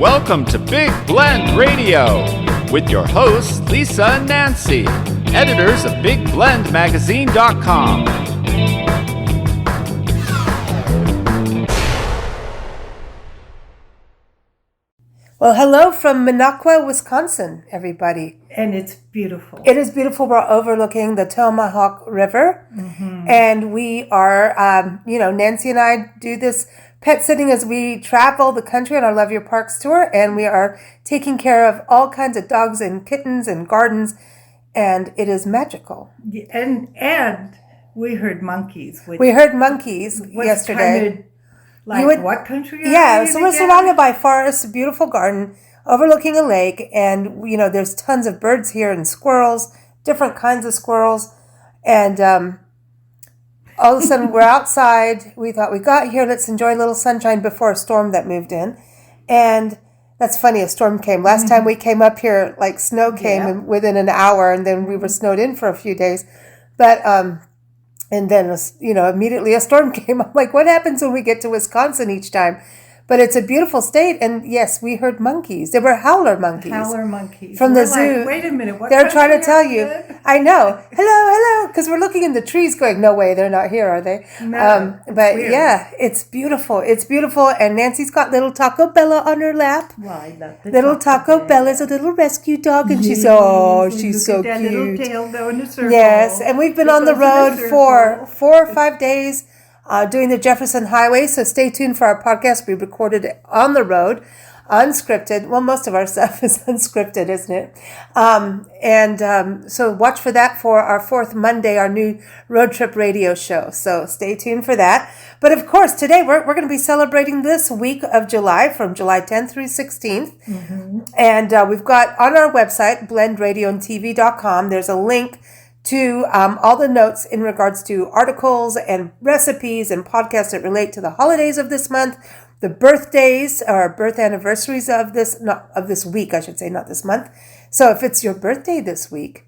Welcome to Big Blend Radio with your hosts, Lisa and Nancy, editors of BigBlendMagazine.com. Well, hello from Minocqua, Wisconsin, everybody. And it's beautiful. It is beautiful. We're overlooking the Tomahawk River. Mm-hmm. And we are, Nancy and I do this pet sitting as we travel the country on our Love Your Parks tour. And we are taking care of all kinds of dogs and kittens and gardens. And it is magical. And we heard monkeys. We heard monkeys yesterday. What country are Yeah, so we're surrounded by forests, a beautiful garden, overlooking a lake, and, there's tons of birds here and squirrels, different kinds of squirrels, and all of a sudden we're outside. We thought we got here, let's enjoy a little sunshine before a storm that moved in, and that's funny, a storm came. Last time we came up here, snow came within an hour, and then we were snowed in for a few days, but and then, immediately a storm came. I'm like, what happens when we get to Wisconsin each time? But it's a beautiful state. And yes, we heard monkeys. They were howler monkeys. From the zoo. Wait a minute. What they're trying to tell you. I know. Hello. Because we're looking in the trees going, no way, they're not here, are they? No. But yeah, it's beautiful. It's beautiful. And Nancy's got little Taco Bella on her lap. Well, I love the little Taco Bella's a little rescue dog. And she's so cute. That little tail go in a circle. Yes. And we've been on the road for 4 or 5 days. Doing the Jefferson Highway, so stay tuned for our podcast. We recorded it on the road, unscripted. Well, most of our stuff is unscripted, isn't it? So watch for that for our fourth Monday, our new road trip radio show. So stay tuned for that. But of course, today we're going to be celebrating this week of July, from July 10th through 16th. Mm-hmm. And we've got on our website, blendradioandtv.com, there's a link to all the notes in regards to articles and recipes and podcasts that relate to the holidays of this month, the birthdays or birth anniversaries of this week, I should say, not this month. So if it's your birthday this week,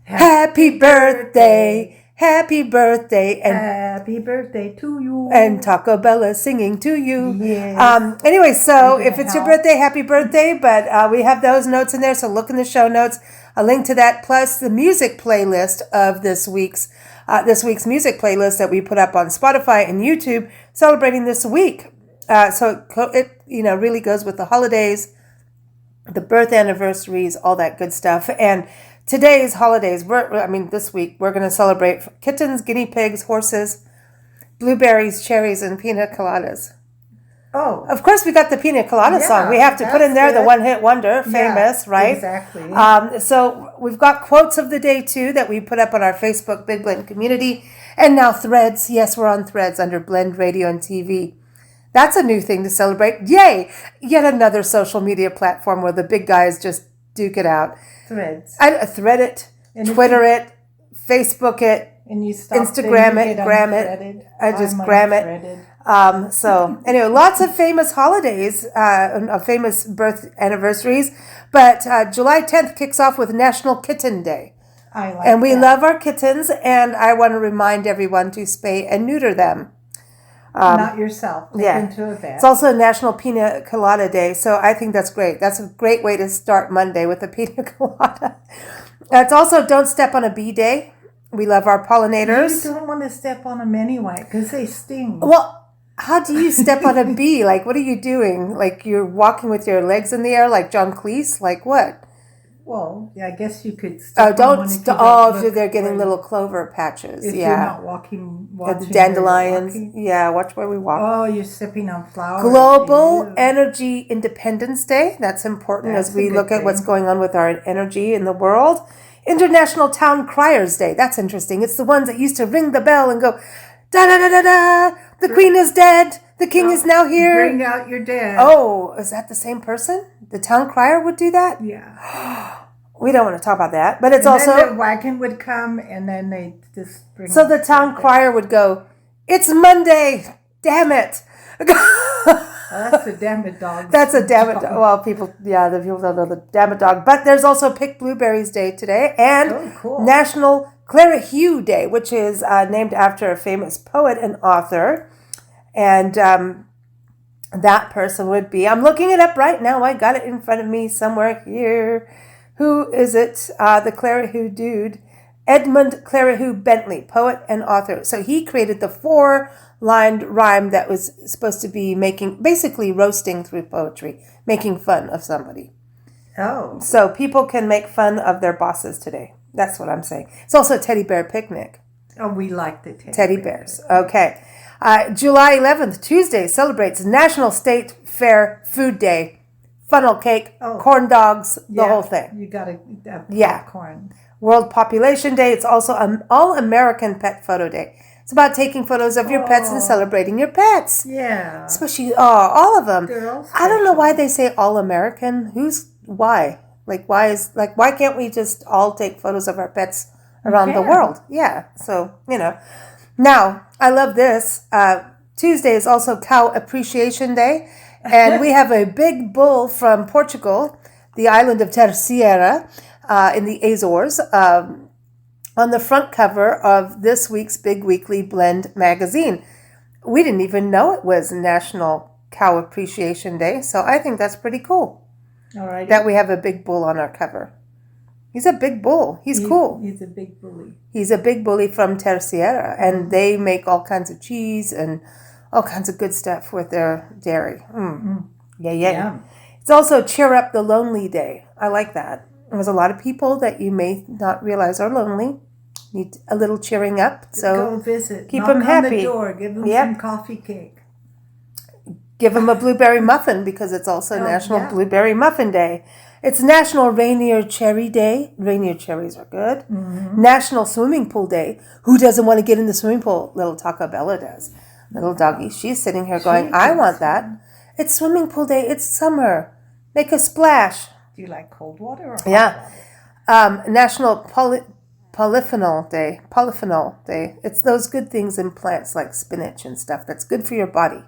happy birthday, happy birthday, and happy birthday to you. And Taco Bella singing to you. Yes. Anyway, so if it's your birthday, happy birthday. But we have those notes in there, so look in the show notes. A link to that, plus the music playlist of this week's music playlist that we put up on Spotify and YouTube, celebrating this week. So it really goes with the holidays, the birth anniversaries, all that good stuff. And today's holidays, this week we're going to celebrate kittens, guinea pigs, horses, blueberries, cherries, and pina coladas. Oh. Of course, we got the Pina Colada song. We have to put in there the one-hit wonder, famous, right? Exactly. So we've got quotes of the day, too, that we put up on our Facebook Big Blend community. And now Threads. Yes, we're on Threads under Blend Radio and TV. That's a new thing to celebrate. Yay! Yet another social media platform where the big guys just duke it out. Threads. Thread it, Twitter it, Facebook it, and you stop Instagram it, gram it. I just gram it. So anyway, lots of famous holidays, famous birth anniversaries, but July 10th kicks off with National Kitten Day. And we love our kittens, and I want to remind everyone to spay and neuter them. Not yourself. Take them to a vet. It's also National Pina Colada Day, so I think that's great. That's a great way to start Monday with a pina colada. It's also Don't Step on a Bee Day. We love our pollinators. You don't want to step on them anyway, because they sting. Well, how do you step on a bee? What are you doing? You're walking with your legs in the air like John Cleese? What? Well, I guess you could step on one if they're getting little clover patches. If you're not watching the dandelions. Yeah, watch where we walk. Oh, you're stepping on flowers. Global Energy Independence Day. That's important as we look at what's going on with our energy in the world. International Town Criers Day. That's interesting. It's the ones that used to ring the bell and go, da-da-da-da-da, the queen is dead, the king is now here. Bring out your dead. Oh, is that the same person? The town crier would do that? Yeah. We don't want to talk about that. But it's then the wagon would come, and then they just bring So the town crier would go, it's Monday, damn it. That's a damn it dog. That's a damn it dog. Well, the people don't know the damn it dog. But there's also Pick Blueberries Day today, and National Clara Hugh Day, which is named after a famous poet and author. And that person would be. I'm looking it up right now. I got it in front of me somewhere here. Who is it? The Clarihu dude. Edmund Clarihu Bentley, poet and author. So he created the 4-lined rhyme that was supposed to be basically roasting through poetry, making fun of somebody. Oh. So people can make fun of their bosses today. That's what I'm saying. It's also a teddy bear picnic. Oh, we like the Teddy bears. Okay. July 11th, Tuesday, celebrates National State Fair Food Day. Funnel cake, corn dogs, the whole thing. You got to Yeah. popcorn. World Population Day. It's also an All-American Pet Photo Day. It's about taking photos of your pets and celebrating your pets. Yeah. Especially all of them. They're all I don't know special. why they say All-American. Why? Why can't we just all take photos of our pets around the can. world? Yeah. So, Now, I love this. Tuesday is also Cow Appreciation Day. And we have a big bull from Portugal, the island of Terceira, in the Azores, on the front cover of this week's Big Weekly Blend magazine. We didn't even know it was National Cow Appreciation Day, so I think that's pretty cool. All right. That we have a big bull on our cover. He's a big bull. He's cool. He's a big bully. He's a big bully from Terceira, and they make all kinds of cheese and all kinds of good stuff with their dairy. Yeah. It's also Cheer Up the Lonely Day. I like that. There's a lot of people that you may not realize are lonely. Need a little cheering up. So go visit. Keep Knock them on happy. the door. Give them some coffee cake. Give them a blueberry muffin because it's also National yeah. Blueberry Muffin Day. It's National Rainier Cherry Day. Rainier cherries are good. Mm-hmm. National Swimming Pool Day. Who doesn't want to get in the swimming pool? Little Taco Bella does. Little doggy. She's sitting here going, I want that. It's swimming pool day. It's summer. Make a splash. Do you like cold water or hot water? National Polyphenol Day. Polyphenol Day. It's those good things in plants like spinach and stuff that's good for your body.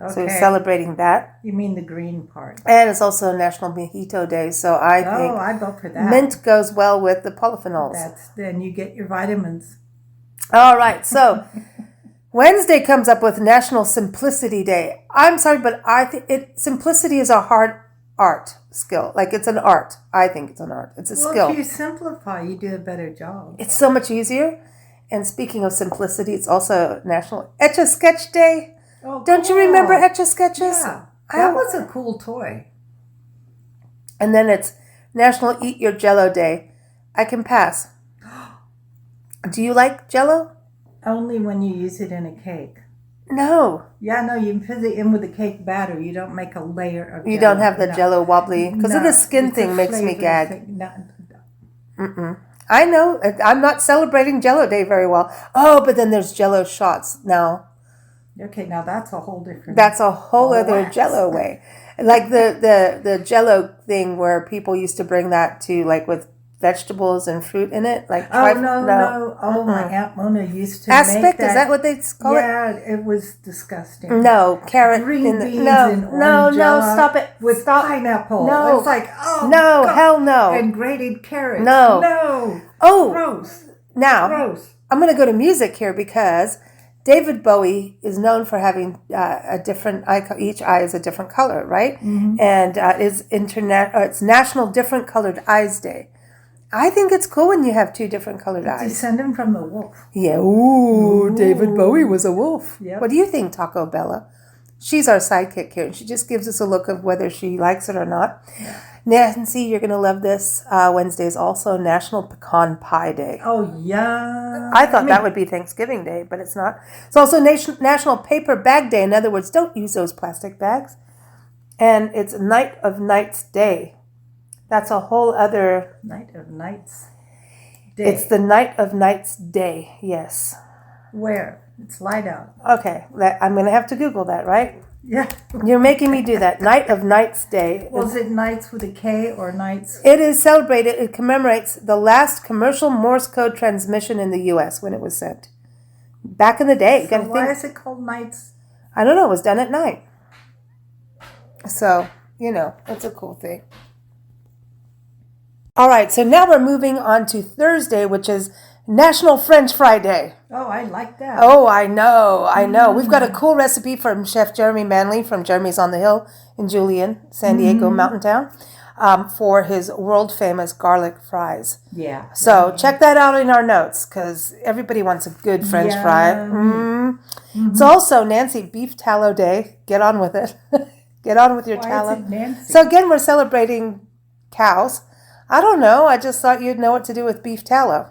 Okay. So we're celebrating that. You mean the green part. And it's also National Mojito Day. So I think I vote for that. mint goes well with the polyphenols. Then you get your vitamins. All right. So Wednesday comes up with National Simplicity Day. I'm sorry, but I think simplicity is a hard art skill. Like it's an art. I think it's an art. It's a skill. If you simplify, you do a better job. It's so much easier. And speaking of simplicity, it's also National Etch-a-Sketch Day. Oh, Don't you remember Etch-a-Sketches? Yeah. That was a cool toy. And then it's National Eat Your Jell-O Day. I can pass. Do you like Jell-O? Only when you use it in a cake. No. Yeah, no, you put it in with the cake batter. You don't make a layer of You Jell-O. don't have the Jell-O wobbly. Because of the skin thing makes me gag. I know. I'm not celebrating Jell-O Day very well. Oh, but then there's Jell-O shots now. Okay, now that's a whole different... That's a whole other Jell-O way. Like the Jell-O thing where people used to bring that to, like, with vegetables and fruit in it. Like no. Oh, my Aunt Mona used to aspic, make that. is that what they call it? Yeah, it was disgusting. No, carrot. Green beans no, and no, orange Jell-O stop it. with Stop. pineapple. No. It's like, no, God. hell no. And grated carrots. No. Oh, gross. Now, Gross. I'm going to go to music here because David Bowie is known for having a different eye. Each eye is a different color, right? Mm-hmm. And it's National Different Colored Eyes Day. I think it's cool when you have two different colored eyes. Descendant from the wolf. Yeah. Ooh, David Bowie was a wolf. Yep. What do you think, Taco Bella? She's our sidekick here, and she just gives us a look of whether she likes it or not. Yeah. Nancy, you're going to love this. Wednesday is also National Pecan Pie Day. Oh, yeah. I thought that would be Thanksgiving Day, but it's not. It's also National Paper Bag Day. In other words, don't use those plastic bags. And it's Night of Nights Day. That's a whole other... Night of Nights Day. It's the Night of Nights Day, yes. Where? It's light out. Okay, I'm going to have to Google that, right? Yeah. You're making me do that. Night of Nights Day. Was it Nights with a K or Nights? It is celebrated. It commemorates the last commercial Morse code transmission in the U.S. when it was sent. Back in the day. So why is it called Nights? I don't know. It was done at night. So, it's a cool thing. All right, so now we're moving on to Thursday, which is National French Fry Day. Oh, I like that. Oh, I know. We've got a cool recipe from Chef Jeremy Manley from Jeremy's on the Hill in Julian, San Diego, Mountain Town, for his world-famous garlic fries. Yeah. So check that out in our notes, because everybody wants a good French fry. It's also, Nancy, Beef Tallow Day. Get on with it. Get on with your tallow. Is it Nancy? So again, we're celebrating cows. I don't know. I just thought you'd know what to do with beef tallow.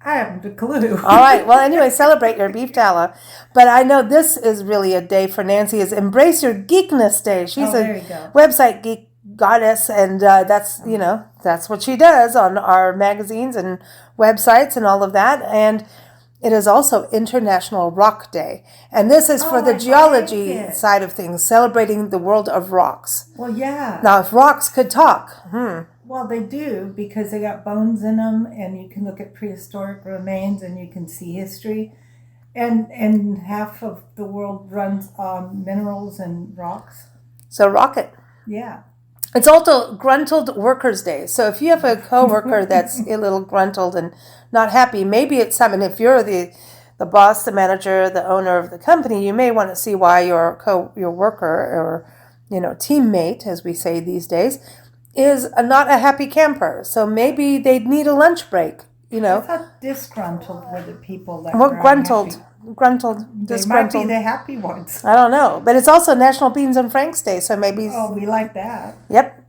I haven't a clue. All right. Well, anyway, celebrate your beef tallow. But I know this is really a day for Nancy, is Embrace Your Geekness Day. She's there you a go. website geek goddess, and that's what she does on our magazines and websites and all of that. And it is also International Rock Day. And this is for the geology side of things, celebrating the world of rocks. Well, yeah. Now, if rocks could talk, Well, they do, because they got bones in them, and you can look at prehistoric remains, and you can see history. And half of the world runs on minerals and rocks. So rock it. Yeah. It's also Gruntled Workers Day. So if you have a coworker that's a little gruntled and not happy, maybe it's time. And if you're the boss, the manager, the owner of the company, you may want to see why your worker or teammate, as we say these days, is not a happy camper. So maybe they need a lunch break. I thought disgruntled were the people that What were gruntled? unhappy. Gruntled, They disgruntled. might be the happy ones. I don't know. But it's also National Beans and Franks Day. So maybe. Oh, we like that. Yep.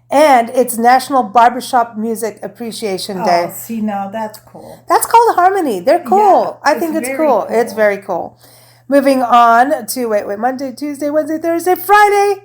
And it's National Barbershop Music Appreciation Day. Oh, see, now that's cool. That's called Harmony. They're cool. Yeah, I think it's very cool. cool. It's very cool. Moving on to, Monday, Tuesday, Wednesday, Thursday, Friday.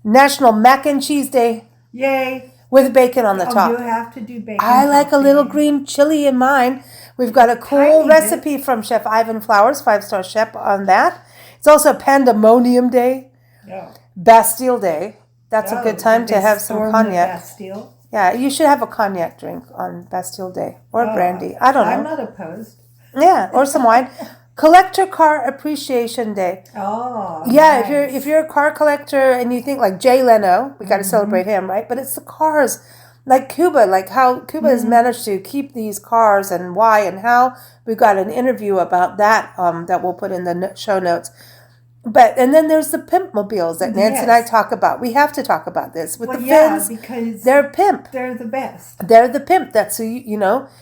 National Mac and Cheese Day Yay. with bacon on the top. You have to do bacon. I like a little topping. green chili in mine. We've got a cool Tiny recipe from Chef Ivan Flowers, 5-star chef on that. It's also Pandemonium Day, Yeah. Bastille Day. That's a Oh, good time did to they have some storm the cognac. Bastille? Yeah, you should have a cognac drink on Bastille Day or brandy. I don't know. I'm not opposed. Yeah, or some wine. Collector Car Appreciation Day. Oh, Yeah, nice. if you're a car collector and you think like Jay Leno, we got to celebrate him, right? But it's the cars, like Cuba, like how Cuba has managed to keep these cars and why and how. We've got an interview about that that we'll put in the show notes. And then there's the pimp mobiles that Nancy and I talk about. We have to talk about this with the fins. Because they're pimp. they're the best, They're the pimp. That's who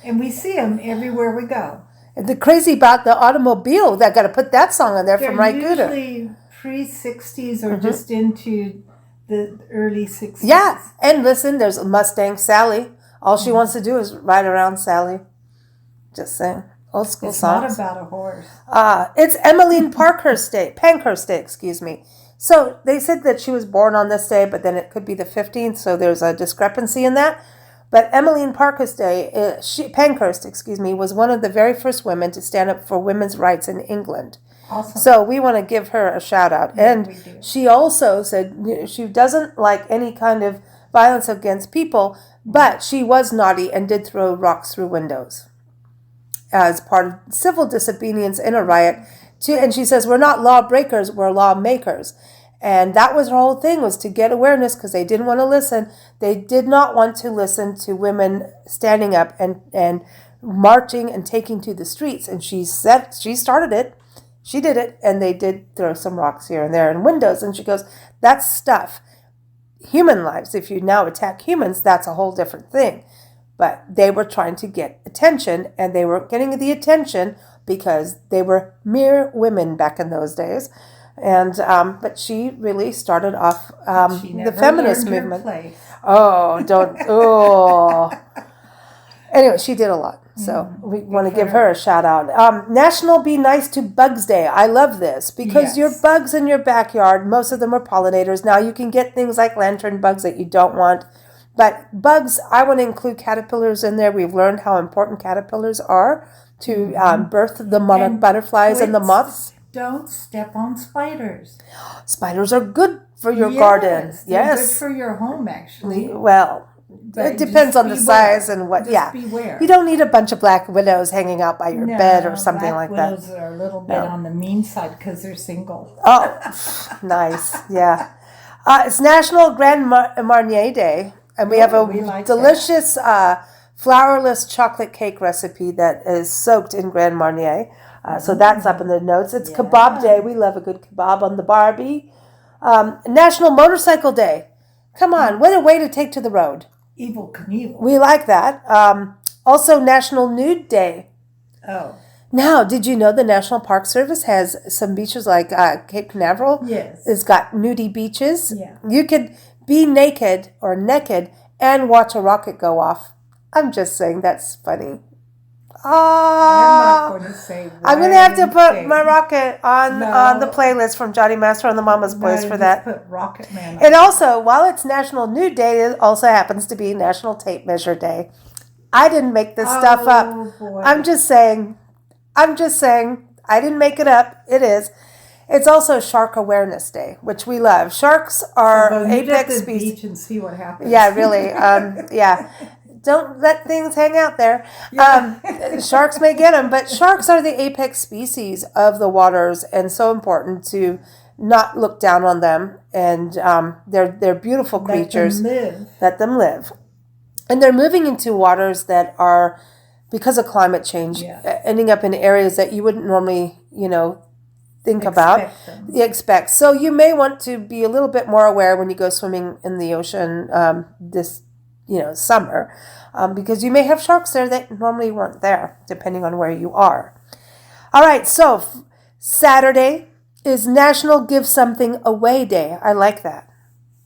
and we see them everywhere we go. The crazy about the automobile, that got to put that song on there They're from Ray Gouda. usually pre-60s or just into the early 60s. Yeah, and listen, there's Mustang Sally. All she wants to do is ride around Sally. Just saying. Old school It's songs. not about a horse. It's Emmeline Pankhurst Day, excuse me. So they said that she was born on this day, but then it could be the 15th, so there's a discrepancy in that. But Emmeline Pankhurst was one of the very first women to stand up for women's rights in England. Awesome. So we want to give her a shout out. Yeah, And we do. she also said she doesn't like any kind of violence against people, but she was naughty and did throw rocks through windows as part of civil disobedience in a riot. And she says, we're not lawbreakers, we're lawmakers. And that was her whole thing, was to get awareness, because they didn't want to listen. They did not want to listen to women standing up and marching and taking to the streets. And she said she started it. She did it, and they did throw some rocks here and there and windows. And she goes, that's stuff. Human lives, if you now attack humans, that's a whole different thing. But they were trying to get attention, and they weren't getting the attention because they were mere women back in those days. And but she really started off the feminist movement. Anyway, she did a lot. So we want to give her a shout out. National Be Nice to Bugs Day. I love this because your bugs in your backyard, most of them are pollinators. Now you can get things like lantern bugs that you don't want. But bugs, I want to include caterpillars in there. We've learned how important caterpillars are to birth the monarch butterflies and the moths. Don't step on spiders. Spiders are good for your garden. They're good for your home, actually. Well, But it depends on the beware. size and what. Just beware. You don't need a bunch of black widows hanging out by your bed or something like that. Widows are a little bit on the mean side because they're single. Oh, nice. Yeah. It's National Grand Marnier Day, and we have a we like delicious flourless chocolate cake recipe that is soaked in Grand Marnier. So that's up in the notes. It's Kebab Day. We love a good kebab on the Barbie. National Motorcycle Day. Come on, what a way to take to the road. Evel Knievel. We like that. Also, National Nude Day. Oh. Now, did you know the National Park Service has some beaches like Cape Canaveral? Yes. It's got nudie beaches. Yeah. You could be naked and watch a rocket go off. I'm just saying that's funny. I'm not going to say I'm going to have to put my rocket on the playlist from Johnny Master on the Mama's Boys for that. Put Rocket Man on. And also, while it's National Nude Day, it also happens to be National Tape Measure Day. I didn't make this stuff up. Boy. I'm just saying. I didn't make it up. It is. It's also Shark Awareness Day, which we love. Sharks are apex species. Beach and see what happens. Yeah, really. Yeah. Don't let things hang out there. Yeah. Sharks may get them, but sharks are the apex species of the waters, and so important to not look down on them. And they're beautiful creatures. Let them live. And they're moving into waters that are, because of climate change, ending up in areas that you wouldn't normally, think expect. So you may want to be a little bit more aware when you go swimming in the ocean this summer, because you may have sharks there that normally weren't there, depending on where you are. All right, so Saturday is National Give Something Away Day. I like that.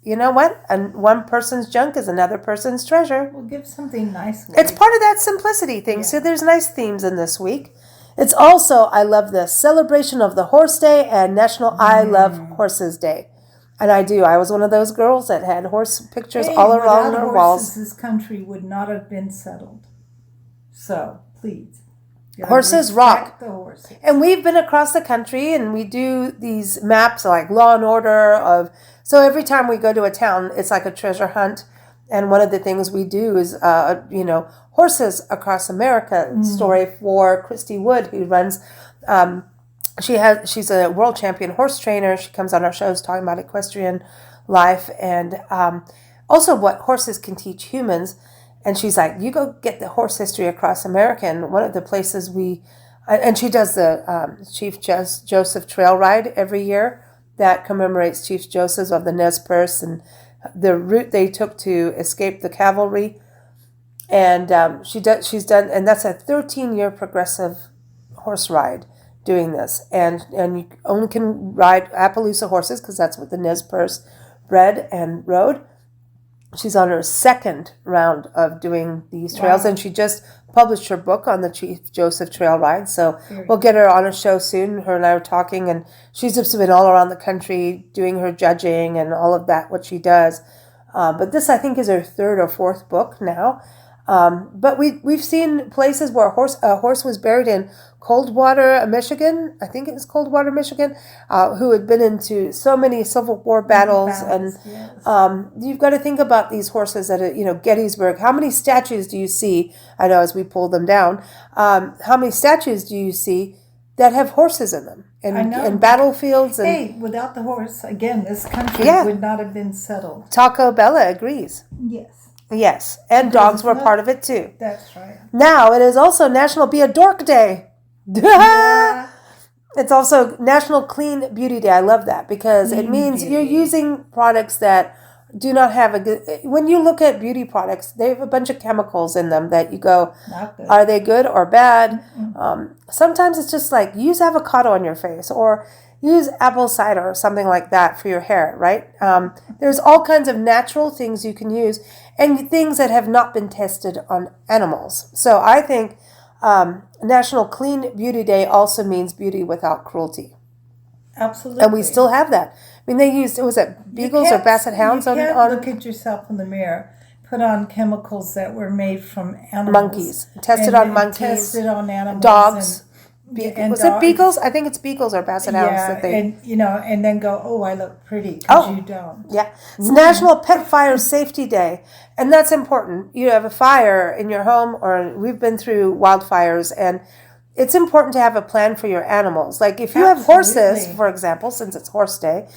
You know what? And one person's junk is another person's treasure. We'll give something nice away. It's part of that simplicity thing. Yeah. So there's nice themes in this week. It's also, I love this, celebration of the Horse Day and National I Love Horses Day. And I do. I was one of those girls that had horse pictures all around her walls. This country would not have been settled. So, please. Horses rock. The horses. And we've been across the country and we do these maps like Law and Order so every time we go to a town, it's like a treasure hunt. And one of the things we do is, Horses Across America story for Christy Wood, who runs, she's a world champion horse trainer. She comes on our shows talking about equestrian life and also what horses can teach humans. And she's like, you go get the horse history across America. And one of the places and she does the Chief Joseph Trail Ride every year that commemorates Chief Joseph of the Nez Perce and the route they took to escape the cavalry. And she's done, and that's a 13-year progressive horse ride doing this. And you only can ride Appaloosa horses because that's what the Nez Perce bred and rode. She's on her second round of doing these trails, and she just published her book on the Chief Joseph Trail Ride. So we'll get her on a show soon. Her and I are talking, and she's just been all around the country doing her judging and all of that, what she does. But this, I think, is her third or fourth book now. But we've seen places where a horse was buried in Coldwater, Michigan. I think it was Coldwater, Michigan, who had been into so many Civil War battles. You've got to think about these horses at Gettysburg. How many statues do you see? I know as we pull them down, how many statues do you see that have horses in them and battlefields? And without the horse, again, this country would not have been settled. Taco Bella agrees. Yes, and dogs were part of it too. That's right. Now, it is also National Be a Dork Day. Yeah. It's also National Clean Beauty Day. I love that because it means you're using products that do not have a good... When you look at beauty products, they have a bunch of chemicals in them that you go, are they good or bad? Sometimes it's just like, use avocado on your face or use apple cider or something like that for your hair, right? There's all kinds of natural things you can use and things that have not been tested on animals. So I think National Clean Beauty Day also means beauty without cruelty. Absolutely. And we still have that. I mean, they used, was it beagles or basset hounds? You can't look at yourself in the mirror, put on chemicals that were made from animals. Monkeys. Tested on monkeys. Tested on animals. Dogs. Was it beagles? I think it's beagles or basset hounds. That they... and then go, oh, I look pretty, because you don't. Yeah. It's National Pet Fire Safety Day. And that's important. You have a fire in your home, or we've been through wildfires, and it's important to have a plan for your animals. Like if you have horses, for example, since it's horse day,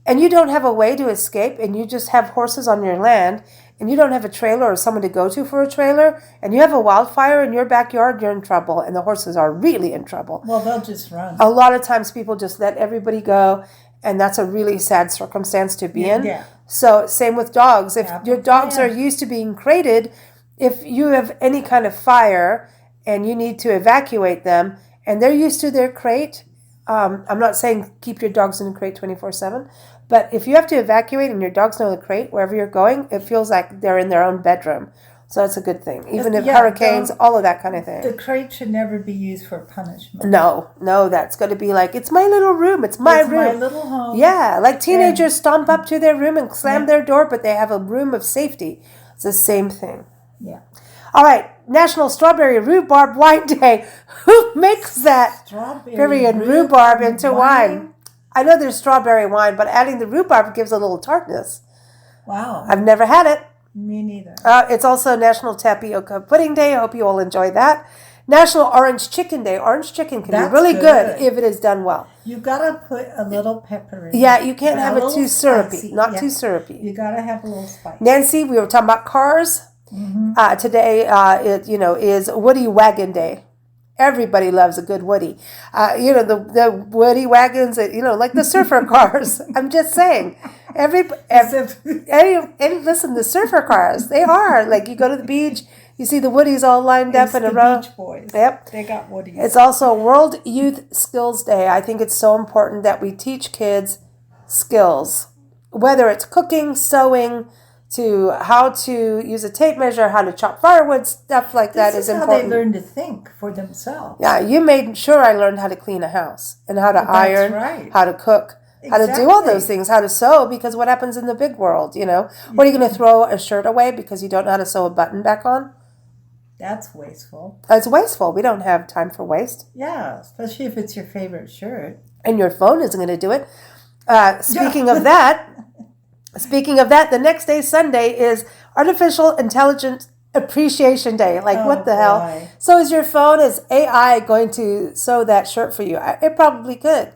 and you don't have a way to escape, and you just have horses on your land, and you don't have a trailer or someone to go to for a trailer, and you have a wildfire in your backyard, you're in trouble, and the horses are really in trouble. Well, they'll just run. A lot of times people just let everybody go, and that's a really sad circumstance to be in. Yeah. So same with dogs. If Yeah, your dogs are used to being crated, if you have any kind of fire and you need to evacuate them, and they're used to their crate, I'm not saying keep your dogs in a crate 24/7, but if you have to evacuate and your dogs know the crate, wherever you're going, it feels like they're in their own bedroom. So that's a good thing. Even if hurricanes, all of that kind of thing. The crate should never be used for punishment. No, that's going to be like, it's my little room. It's my room. My little home. Yeah, like teenagers stomp up to their room and slam their door, but they have a room of safety. It's the same thing. Yeah. All right, National Strawberry Rhubarb Wine Day. Who makes that strawberry and rhubarb into wine? I know there's strawberry wine, but adding the rhubarb gives a little tartness. Wow. I've never had it. Me neither. It's also National Tapioca Pudding Day. I hope you all enjoy that. National Orange Chicken Day. Orange chicken can be really good if it is done well. You gotta put a little pepper in. Yeah, you can't have it too syrupy. Spicy. Not too syrupy. You gotta have a little spice. Nancy, we were talking about cars. Mm-hmm. Today, is Woody Wagon Day. Everybody loves a good Woody. The Woody wagons, like the surfer cars. I'm just saying. Listen, the surfer cars, they are. Like, you go to the beach, you see the Woodies all lined up in a row. Beach Boys. Yep. They got Woodies. It's also World Youth Skills Day. I think it's so important that we teach kids skills, whether it's cooking, sewing, to how to use a tape measure, how to chop firewood, stuff like that is important. This is how they learn to think for themselves. Yeah, you made sure I learned how to clean a house and how to iron, how to cook, how to do all those things, how to sew, because what happens in the big world, What are you going to throw a shirt away because you don't know how to sew a button back on? That's wasteful. It's wasteful. We don't have time for waste. Yeah, especially if it's your favorite shirt. And your phone isn't going to do it. Speaking of that, the next day, Sunday, is Artificial Intelligence Appreciation Day. Like, what the hell? So is your phone, is AI going to sew that shirt for you? It probably could.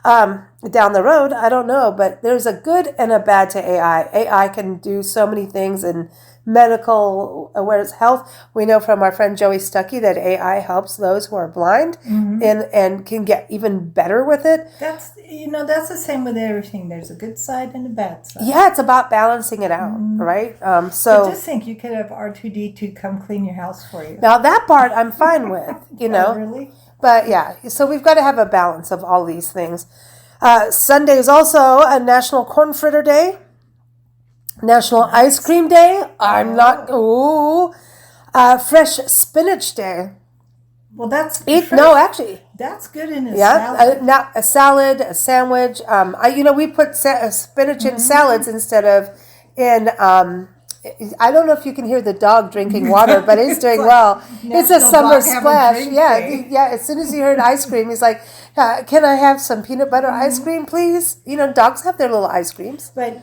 Down the road, I don't know, but there's a good and a bad to AI. AI can do so many things in medical awareness, health. We know from our friend Joey Stuckey that AI helps those who are blind and can get even better with it. That's the same with everything. There's a good side and a bad side. Yeah, it's about balancing it out, right? So I just think you could have R2D2 come clean your house for you. Now that part I'm fine with, Oh, really? But yeah, so we've got to have a balance of all these things. Sunday is also a National Corn Fritter Day. National Ice Cream Day. Fresh Spinach Day. Well, that's actually, that's good in a salad. A salad, a sandwich. We put spinach in salads instead of in. I don't know if you can hear the dog drinking water, but he's doing well. It's a summer splash. Yeah. As soon as he heard ice cream, he's like, "Can I have some peanut butter ice cream, please?" Dogs have their little ice creams. But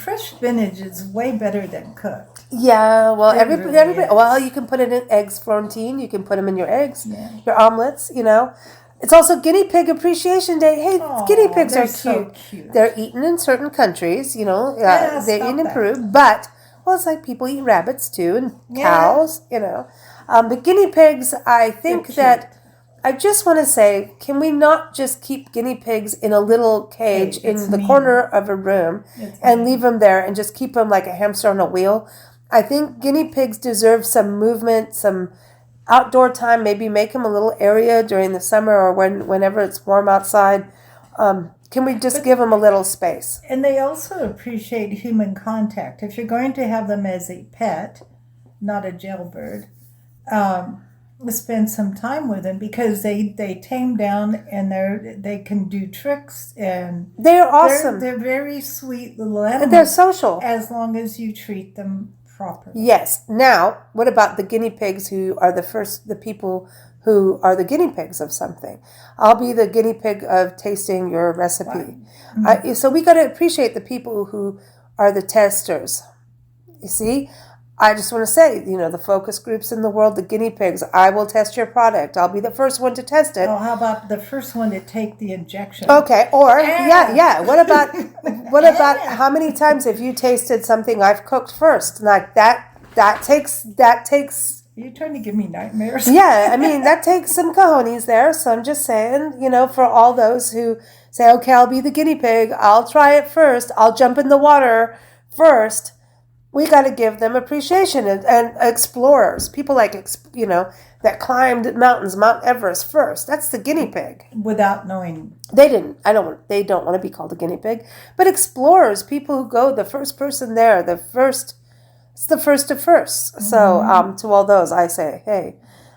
fresh spinach is way better than cooked. Yeah, well, everybody. Well, you can put it in eggs, Florentine. You can put them in your eggs, your omelets. It's also Guinea Pig Appreciation Day. Hey, guinea pigs are cute. So cute. They're eaten in certain countries. They're eaten in Peru, but it's like people eat rabbits too and cows. But guinea pigs, I think that. I just want to say, can we not just keep guinea pigs in a little cage in the corner of a room and leave them there and just keep them like a hamster on a wheel? I think guinea pigs deserve some movement, some outdoor time, maybe make them a little area during the summer or whenever it's warm outside. Can we just give them a little space? And they also appreciate human contact. If you're going to have them as a pet, not a jailbird, spend some time with them because they tame down and they can do tricks and they're awesome. They're very sweet little animals. And they're social as long as you treat them properly. Yes. Now, what about the guinea pigs who are the people who are the guinea pigs of something? I'll be the guinea pig of tasting your recipe. So we got to appreciate the people who are the testers. You see? I just want to say, the focus groups in the world, the guinea pigs, I will test your product. I'll be the first one to test it. Oh, how about the first one to take the injection? Okay, or yeah. What about how many times have you tasted something I've cooked first? Like that takes Are you trying to give me nightmares? Yeah, I mean, that takes some cojones there. So I'm just saying, for all those who say, okay, I'll be the guinea pig. I'll try it first. I'll jump in the water first. We got to give them appreciation and explorers, people like, that climbed mountains, Mount Everest first. That's the guinea pig. Without knowing. They don't want to be called a guinea pig, but explorers, people who go, the first person there, it's the first of firsts. Mm-hmm. So to all those, I say, hey,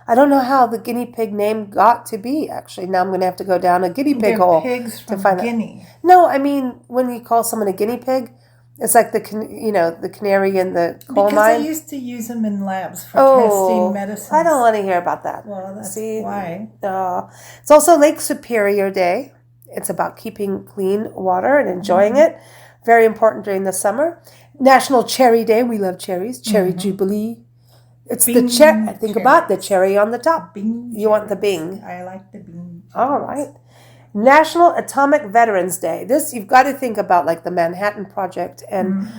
I don't know how the guinea pig name got to be, actually. Now I'm going to have to go down a guinea pig hole pigs to from find Guinea. out. No, I mean, when you call someone a guinea pig, it's like the canary in the coal because mine. They used to use them in labs for testing medicines. I don't want to hear about that. Well, that's why. It's also Lake Superior Day. It's about keeping clean water and enjoying it. Very important during the summer. National Cherry Day. We love cherries. Cherry Jubilee. It's Bing the cherry. Think about the cherry on the top. Bing you want the Bing. I like the Bing. All right. National Atomic Veterans Day. This, you've got to think about, like the Manhattan Project. And,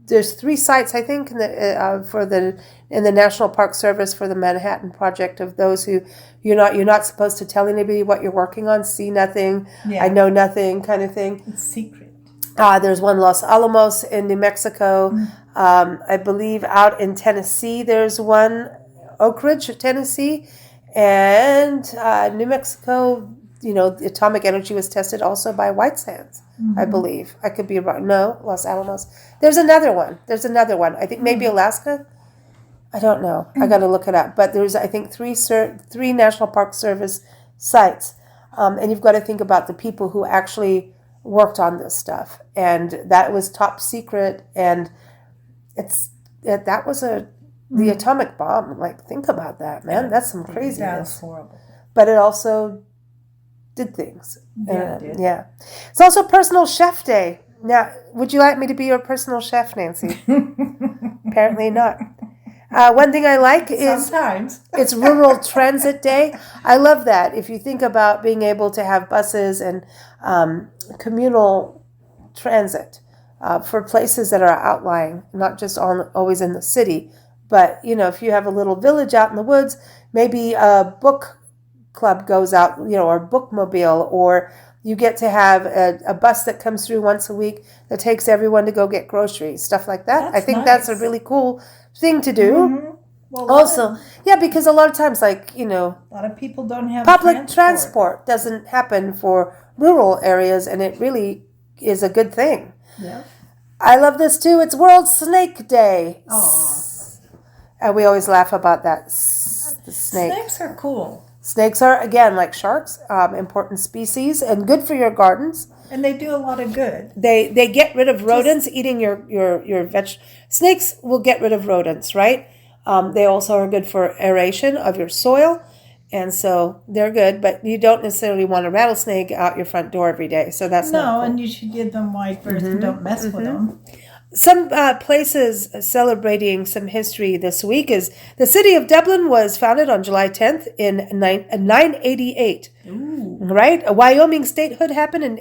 there's 3 sites, I think, in the National Park Service for the Manhattan Project, of those who you're not supposed to tell anybody what you're working on, see nothing, I know nothing kind of thing. It's secret. There's one Los Alamos in New Mexico. I believe out in Tennessee there's one, Oak Ridge, Tennessee. And New Mexico, the atomic energy was tested also by White Sands, I believe. I could be wrong. No, Los Alamos. There's another one. I think maybe Alaska. I don't know. I got to look it up. But there's, I think, 3 National Park Service sites. And you've got to think about the people who actually worked on this stuff. And that was top secret. And that was the atomic bomb. Like, think about that, man. That's some craziness. That's horrible. But it also did things. Yeah, it did. Yeah. It's also Personal Chef Day. Now, would you like me to be your personal chef, Nancy? Apparently not. One thing I like is sometimes it's Rural Transit Day. I love that. If you think about being able to have buses and communal transit for places that are outlying, not just always in the city, but if you have a little village out in the woods, maybe a book club goes out, or bookmobile, or you get to have a bus that comes through once a week that takes everyone to go get groceries, stuff like that. I think that's a really cool thing to do. Mm-hmm. Well, also, because a lot of times, a lot of people don't have public transport doesn't happen for rural areas, and it really is a good thing. Yeah. I love this too. It's World Snake Day. Oh. And we always laugh about that. The snake. Snakes are cool. Snakes are, again, like sharks, important species and good for your gardens. And they do a lot of good. They get rid of rodents eating your veg. Snakes will get rid of rodents, right? They also are good for aeration of your soil. And so they're good, but you don't necessarily want a rattlesnake out your front door every day. So that's not cool. And you should give them wide berth and don't mess with them. Some places celebrating some history this week is the city of Dublin was founded on July 10th in 988. Ooh. Right? A Wyoming statehood happened in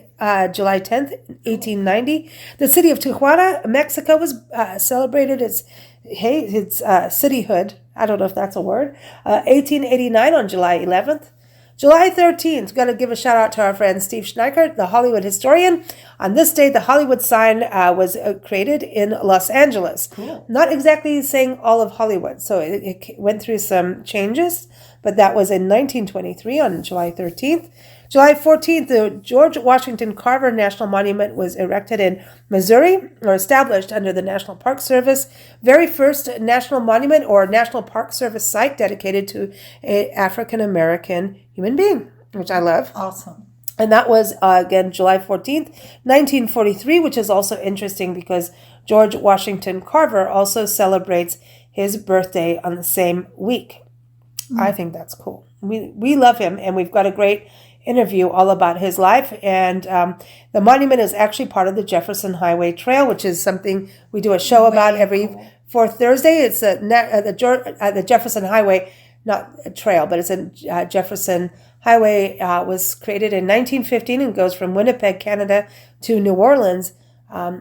July 10th, 1890. The city of Tijuana, Mexico was celebrated its cityhood. I don't know if that's a word. 1889 on July 11th. July 13th, got to give a shout out to our friend Steve Schneikert, the Hollywood historian. On this day, the Hollywood sign was created in Los Angeles. Cool. Not exactly saying all of Hollywood, so it went through some changes, but that was in 1923 on July 13th. July 14th, the George Washington Carver National Monument was erected in Missouri, or established under the National Park Service. Very first national monument or National Park Service site dedicated to an African-American human being, which I love. Awesome. And that was, again, July 14th, 1943, which is also interesting because George Washington Carver also celebrates his birthday on the same week. I think that's cool. We love him, and we've got a great interview all about his life. And the monument is actually part of the Jefferson Highway Trail, which is something we do a show about every fourth Thursday. It's the Jefferson Highway, not a trail, but it's a Jefferson Highway. Was created in 1915 and goes from Winnipeg, Canada, to New Orleans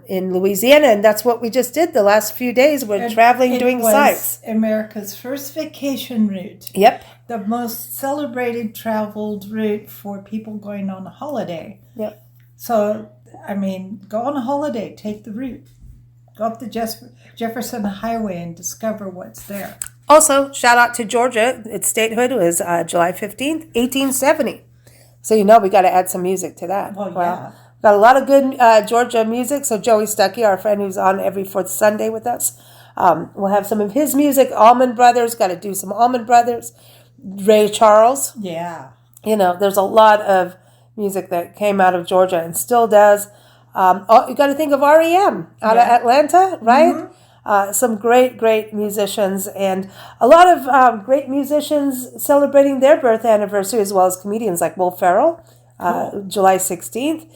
in Louisiana. And that's what we just did the last few days. We're traveling, doing sites. America's first vacation route. Yep. The most celebrated, traveled route for people going on a holiday. Yep. So, I mean, go on a holiday, take the route. Go up the Jefferson Highway and discover what's there. Also, shout out to Georgia. Its statehood was July 15th, 1870. So, we got to add some music to that. Well, yeah. Got a lot of good Georgia music. So Joey Stuckey, our friend who's on every fourth Sunday with us, we'll have some of his music. Allman Brothers, got to do some Allman Brothers. Ray Charles. Yeah. There's a lot of music that came out of Georgia and still does. You got to think of REM out of Atlanta, right? Mm-hmm. Some great musicians, and a lot of great musicians celebrating their birth anniversary, as well as comedians like Will Ferrell, July 16th.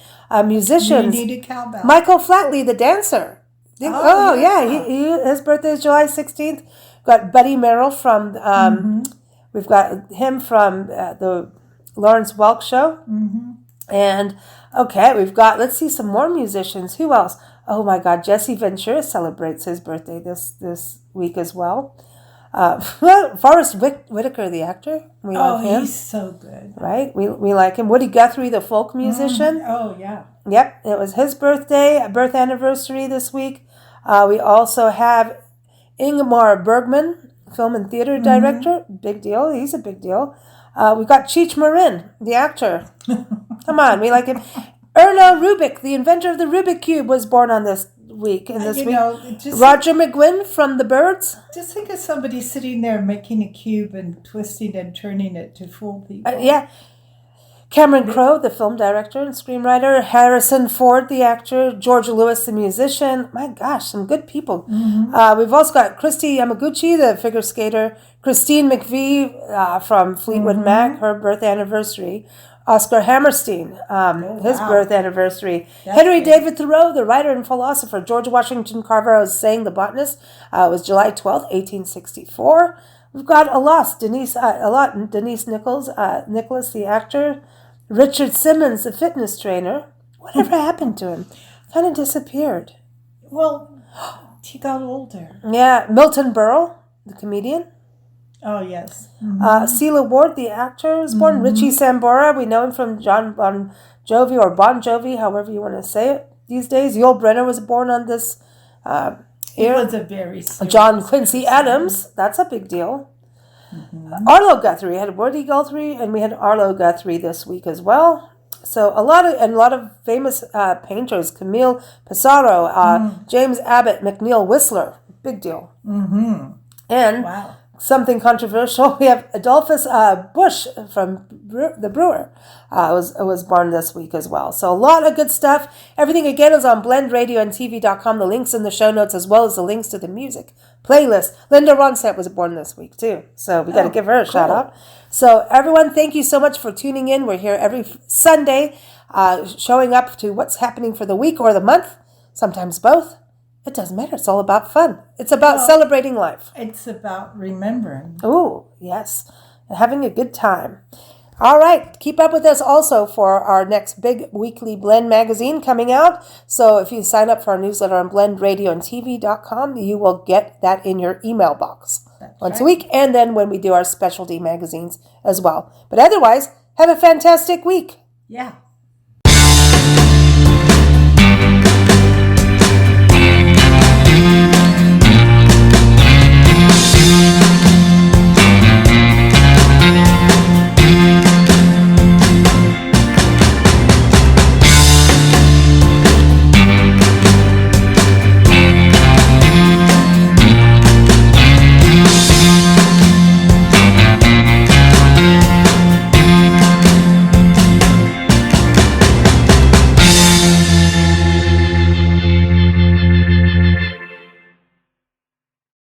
Musicians. We need a cowbell. Michael Flatley, the dancer. His birthday is July 16th. We've got Buddy Merrill from, we've got him from the Lawrence Welk Show. Mm-hmm. And, we've got, let's see some more musicians. Who else? Oh my God, Jesse Ventura celebrates his birthday this week as well. Forrest Whitaker, the actor. We love him. He's so good. Right? We like him. Woody Guthrie, the folk musician. Oh, yeah. Yep, it was his birth anniversary this week. We also have Ingmar Bergman, film and theater director. Big deal. He's a big deal. We've got Cheech Marin, the actor. Come on, we like him. Erno Rubik, the inventor of the Rubik Cube, was born on this week. Roger McGuinn from The Byrds. Just think of somebody sitting there making a cube and twisting and turning it to fool people. Cameron Crowe, the film director and screenwriter. Harrison Ford, the actor. George Lewis, the musician. My gosh, some good people. Mm-hmm. We've also got Christy Yamaguchi, the figure skater. Christine McVie from Fleetwood Mac, her birth anniversary. Oscar Hammerstein, his birth anniversary. Henry David Thoreau, the writer and philosopher. George Washington Carver, I was saying, the botanist, was July 12th, 1864. We've got Denise Nichols, Nicholas, the actor. Richard Simmons, the fitness trainer. Whatever happened to him? Kind of disappeared. Well, he got older. Yeah, Milton Berle, the comedian. Oh, yes. Celia Ward, the actor, was born. Richie Sambora, we know him from John Bon Jovi, or Bon Jovi, however you want to say it these days. Yul Brynner was born on this He was a very John Quincy Adams, that's a big deal. Arlo Guthrie, we had Woody Guthrie, and we had Arlo Guthrie this week as well. So a lot of famous painters, Camille Pissarro, James Abbott, McNeill Whistler, big deal. And something controversial, we have Adolphus Busch from the brewer, was born this week as well. So a lot of good stuff. Everything again is on blendradioandtv.com. The links in the show notes, as well as the links to the music playlist. Linda Ronstadt was born this week too, so we got to give her a shout out. So everyone, thank you so much for tuning in. We're here every Sunday, showing up to what's happening for the week or the month, sometimes both. It doesn't matter. It's all about fun. It's about celebrating life. It's about remembering. Oh, yes. And having a good time. All right. Keep up with us also for our next big weekly Blend magazine coming out. So if you sign up for our newsletter on blendradioandtv.com, you will get that in your email box once a week. And then when we do our specialty magazines as well. But otherwise, have a fantastic week. Yeah.